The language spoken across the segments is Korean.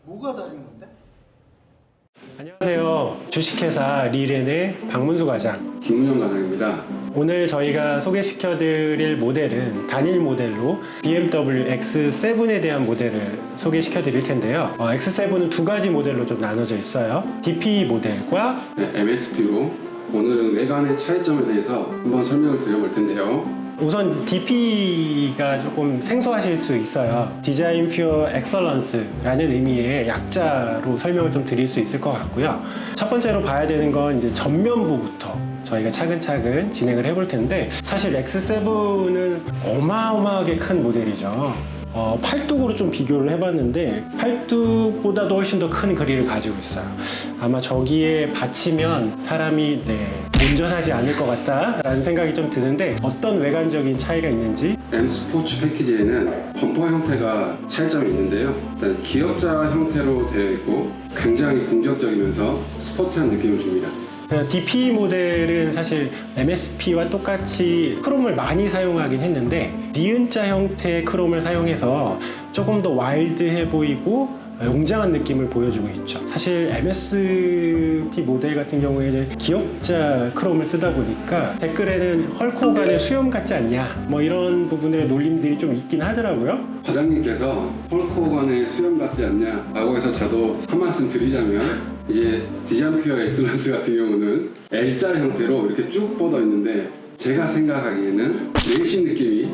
뭐가 다른 건데? 안녕하세요. 주식회사 리렌의 박문수 과장. 김문영 과장입니다. 오늘 저희가 소개시켜드릴 모델은 단일 모델로 BMW X7에 대한 모델을 소개시켜드릴 텐데요. X7은 두 가지 모델로 좀 나눠져 있어요. DP 모델과 MSP로 오늘은 외관의 차이점에 대해서 한번 설명을 드려볼 텐데요. 우선 DP가 조금 생소하실 수 있어요. 디자인 퓨어 엑설런스라는 의미의 약자로 설명을 좀 드릴 수 있을 것 같고요. 첫 번째로 봐야 되는 건 이제 전면부부터 저희가 차근차근 진행을 해볼 텐데, 사실 X7은 어마어마하게 큰 모델이죠. 팔뚝으로 좀 비교를 해봤는데 팔뚝보다도 훨씬 더 큰 그릴을 가지고 있어요. 아마 저기에 받치면 사람이 운전하지 않을 것 같다라는 생각이 좀 드는데, 어떤 외관적인 차이가 있는지. M 스포츠 패키지에는 범퍼 형태가 차이점이 있는데요. 일단 기역자 형태로 되어 있고 굉장히 공격적이면서 스포티한 느낌을 줍니다. DP 모델은 사실 MSP와 똑같이 크롬을 많이 사용하긴 했는데, 니은자 형태의 크롬을 사용해서 조금 더 와일드해 보이고 웅장한 느낌을 보여주고 있죠. 사실 MSP 모델 같은 경우에는 기역자 크롬을 쓰다 보니까 댓글에는 헐크 호간의 수염 같지 않냐, 뭐 이런 부분의 놀림들이 좀 있긴 하더라고요. 과장님께서 헐크 호간의 수염 같지 않냐 라고 해서 저도 한 말씀 드리자면, 이제 디자인 퓨어 엑슬런스 같은 경우는 L자 형태로 이렇게 쭉 뻗어 있는데, 제가 생각하기에는 레이싱 느낌이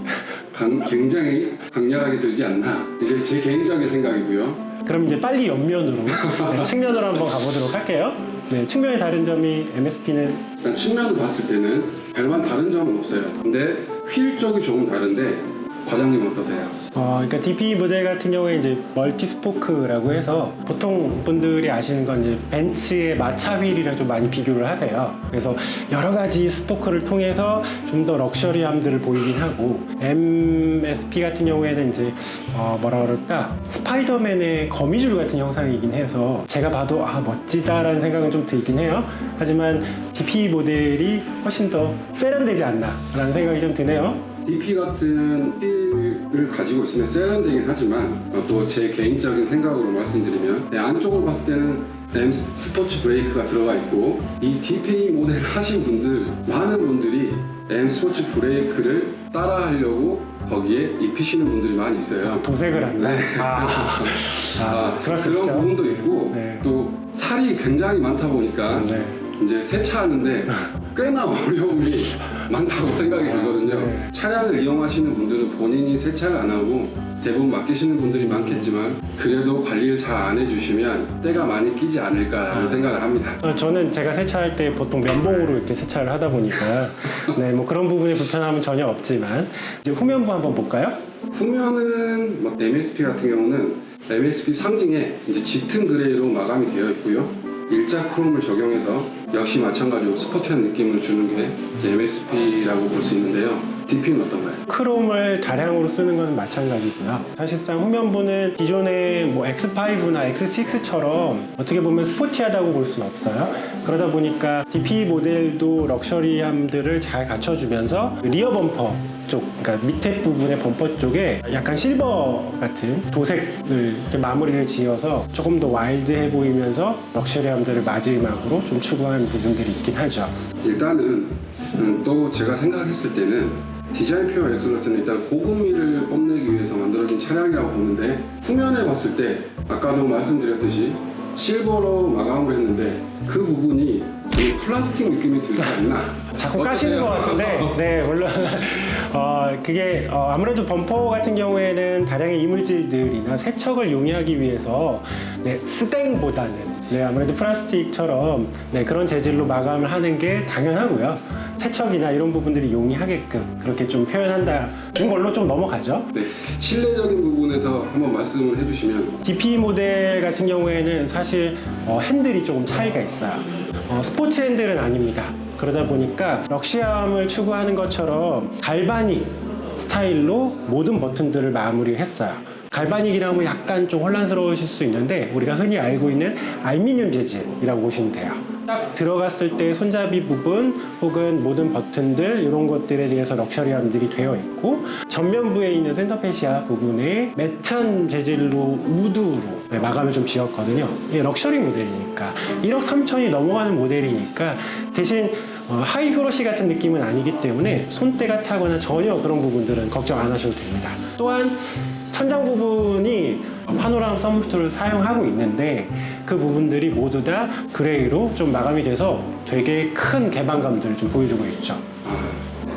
굉장히 강렬하게 들지 않나, 이제 제 개인적인 생각이고요. 그럼 이제 빨리 옆면으로 측면으로 한번 가보도록 할게요. 측면의 다른 점이 MSP는 일단 측면을 봤을 때는 별반 다른 점은 없어요. 근데 휠 쪽이 조금 다른데, 과장님 어떠세요? 그러니까 DP 모델 같은 경우에 이제 멀티 스포크라고 해서 보통 분들이 아시는 건 이제 벤츠의 마차 휠이랑 좀 많이 비교를 하세요. 그래서 여러 가지 스포크를 통해서 좀 더 럭셔리함들을 보이긴 하고, MSP 같은 경우에는 이제 뭐라 그럴까, 스파이더맨의 거미줄 같은 형상이긴 해서 제가 봐도 멋지다라는 생각은 좀 들긴 해요. 하지만 DP 모델이 훨씬 더 세련되지 않나라는 생각이 좀 드네요. DP 같은 휠을 가지고 있으면 세련되긴 하지만, 또 제 개인적인 생각으로 말씀드리면, 안쪽을 봤을 때는 M 스포츠 브레이크가 들어가 있고, 이 DP 모델 하신 분들, 많은 분들이 M 스포츠 브레이크를 따라 하려고 거기에 입히시는 분들이 많이 있어요. 도색을 한다. 네. 그럴 수 그런 있죠. 부분도 있고, 네. 또 살이 굉장히 많다 보니까 네. 이제 세차하는데 꽤나 어려움이 많다고 생각이 들거든요. 네. 차량을 이용하시는 분들은 본인이 세차를 안 하고 대부분 맡기시는 분들이 많겠지만, 그래도 관리를 잘 안 해주시면 때가 많이 끼지 않을까라는 생각을 합니다. 저는 제가 세차할 때 보통 면봉으로 이렇게 세차를 하다 보니까 뭐 그런 부분에 불편함은 전혀 없지만, 이제 후면부 한번 볼까요? 후면은 MSP 같은 경우는 MSP 상징에 이제 짙은 그레이로 마감이 되어 있고요. 일자 크롬을 적용해서 역시 마찬가지로 스포티한 느낌을 주는 게 MSP라고 볼 수 있는데요. DP는 어떤가요? 크롬을 다량으로 쓰는 건 마찬가지고요. 사실상 후면부는 기존의 뭐 X5나 X6처럼 어떻게 보면 스포티하다고 볼 수는 없어요. 그러다 보니까 DP 모델도 럭셔리함들을 잘 갖춰주면서 리어 범퍼 쪽, 그러니까 밑에 부분의 범퍼 쪽에 약간 실버 같은 도색을 이렇게 마무리를 지어서 조금 더 와일드해 보이면서 럭셔리함들을 마지막으로 좀 추구한 부분들이 있긴 하죠. 일단은 또 제가 생각했을 때는 디자인 퓨어 엑슬런스는 일단 고급미를 뽐내기 위해서 만들어진 차량이라고 보는데, 후면에 봤을 때 아까도 말씀드렸듯이 실버로 마감을 했는데 그 부분이 좀 플라스틱 느낌이 들지 않나? 자꾸 까시는 것 같은데, 네, 물론 그게 아무래도 범퍼 같은 경우에는 다량의 이물질들이나 세척을 용이하기 위해서 스댕보다는 아무래도 플라스틱처럼 그런 재질로 마감을 하는 게 당연하고요. 세척이나 이런 부분들이 용이하게끔 그렇게 좀 표현한다는 걸로 좀 넘어가죠. 네, 실내적인 부분에서 한번 말씀을 해주시면. DP 모델 같은 경우에는 사실 핸들이 조금 차이가 있어요. 스포츠 핸들은 아닙니다. 그러다 보니까 럭시함을 추구하는 것처럼 갈바닉 스타일로 모든 버튼들을 마무리했어요. 갈바닉이라 하면 약간 좀 혼란스러우실 수 있는데, 우리가 흔히 알고 있는 알루미늄 재질이라고 보시면 돼요. 딱 들어갔을 때 손잡이 부분 혹은 모든 버튼들 이런 것들에 대해서 럭셔리함들이 되어 있고 전면부에 있는 센터페시아 부분에 매트한 재질로 우드로 마감을 좀 지었거든요. 이게 럭셔리 모델이니까 1억 3천이 넘어가는 모델이니까 대신 하이그로시 같은 느낌은 아니기 때문에 손때가 타거나 전혀 그런 부분들은 걱정 안 하셔도 됩니다. 또한 천장 부분이 파노라마 썬루프를 사용하고 있는데 그 부분들이 모두 다 그레이로 좀 마감이 돼서 되게 큰 개방감들을 좀 보여주고 있죠.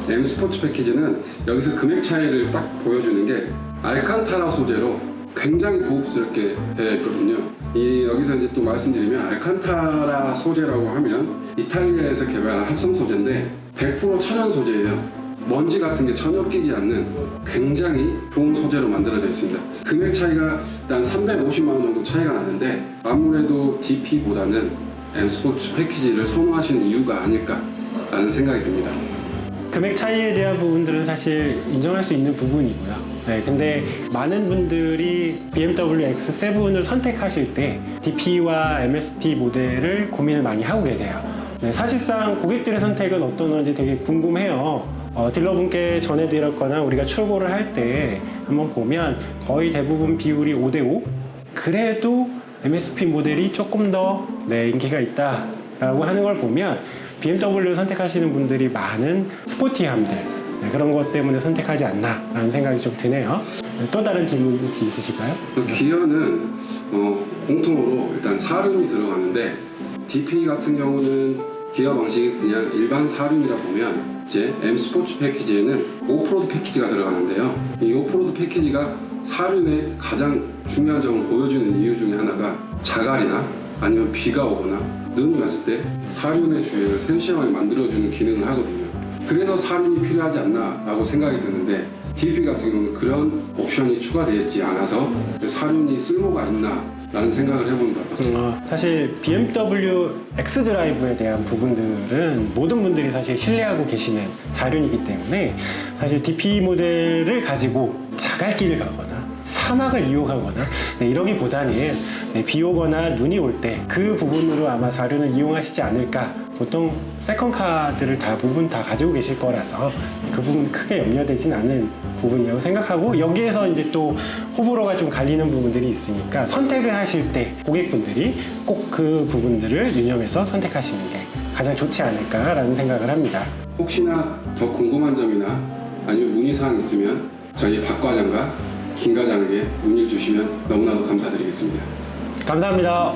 M 스포츠 패키지는 여기서 금액 차이를 딱 보여주는 게 알칸타라 소재로 굉장히 고급스럽게 되어 있거든요. 여기서 이제 또 말씀드리면 알칸타라 소재라고 하면 이탈리아에서 개발한 합성 소재인데 100% 천연 소재예요. 먼지 같은 게 전혀 끼지 않는 굉장히 좋은 소재로 만들어져 있습니다. 금액 차이가 일단 350만 원 정도 차이가 나는데 아무래도 DP보다는 M 스포츠 패키지를 선호하시는 이유가 아닐까라는 생각이 듭니다. 금액 차이에 대한 부분들은 사실 인정할 수 있는 부분이고요. 네, 근데 많은 분들이 BMW X7을 선택하실 때 DP와 MSP 모델을 고민을 많이 하고 계세요. 네, 사실상 고객들의 선택은 어떤 건지 되게 궁금해요. 딜러분께 전해드렸거나 우리가 출고를 할 때 한번 보면 거의 대부분 비율이 5대5. 그래도 MSP 모델이 조금 더 인기가 있다라고 하는 걸 보면 BMW를 선택하시는 분들이 많은 스포티함들 그런 것 때문에 선택하지 않나라는 생각이 좀 드네요. 또 다른 질문 혹시 있으실까요? 기어는 공통으로 일단 사륜이 들어가는데 DP 같은 경우는 기어 방식이 그냥 일반 사륜이라 보면 이제 M 스포츠 패키지에는 오프로드 패키지가 들어가는데요. 이 오프로드 패키지가 사륜의 가장 중요한 점을 보여주는 이유 중에 하나가 자갈이나 아니면 비가 오거나 눈이 왔을 때 사륜의 주행을 생시하게 만들어주는 기능을 하거든요. 그래서 사륜이 필요하지 않나 라고 생각이 드는데 DP 같은 경우는 그런 옵션이 추가되지 않아서 사륜이 쓸모가 있나 라는 생각을 해보는 것 같아요. 사실 BMW X 드라이브에 대한 부분들은 모든 분들이 사실 신뢰하고 계시는 사륜이기 때문에 사실 DP 모델을 가지고 자갈길을 가거나 사막을 이용하거나 이러기보다는 비 오거나 눈이 올 때 그 부분으로 아마 사륜을 이용하시지 않을까. 보통 세컨카들을 대부분 다 가지고 계실 거라서 그 부분 크게 염려되진 않은 부분이라고 생각하고 여기에서 이제 또 호불호가 좀 갈리는 부분들이 있으니까 선택을 하실 때 고객분들이 꼭 그 부분들을 유념해서 선택하시는 게 가장 좋지 않을까라는 생각을 합니다. 혹시나 더 궁금한 점이나 아니면 문의사항 있으면 저희 박 과장과 김 과장에게 문의를 주시면 너무나도 감사드리겠습니다. 감사합니다.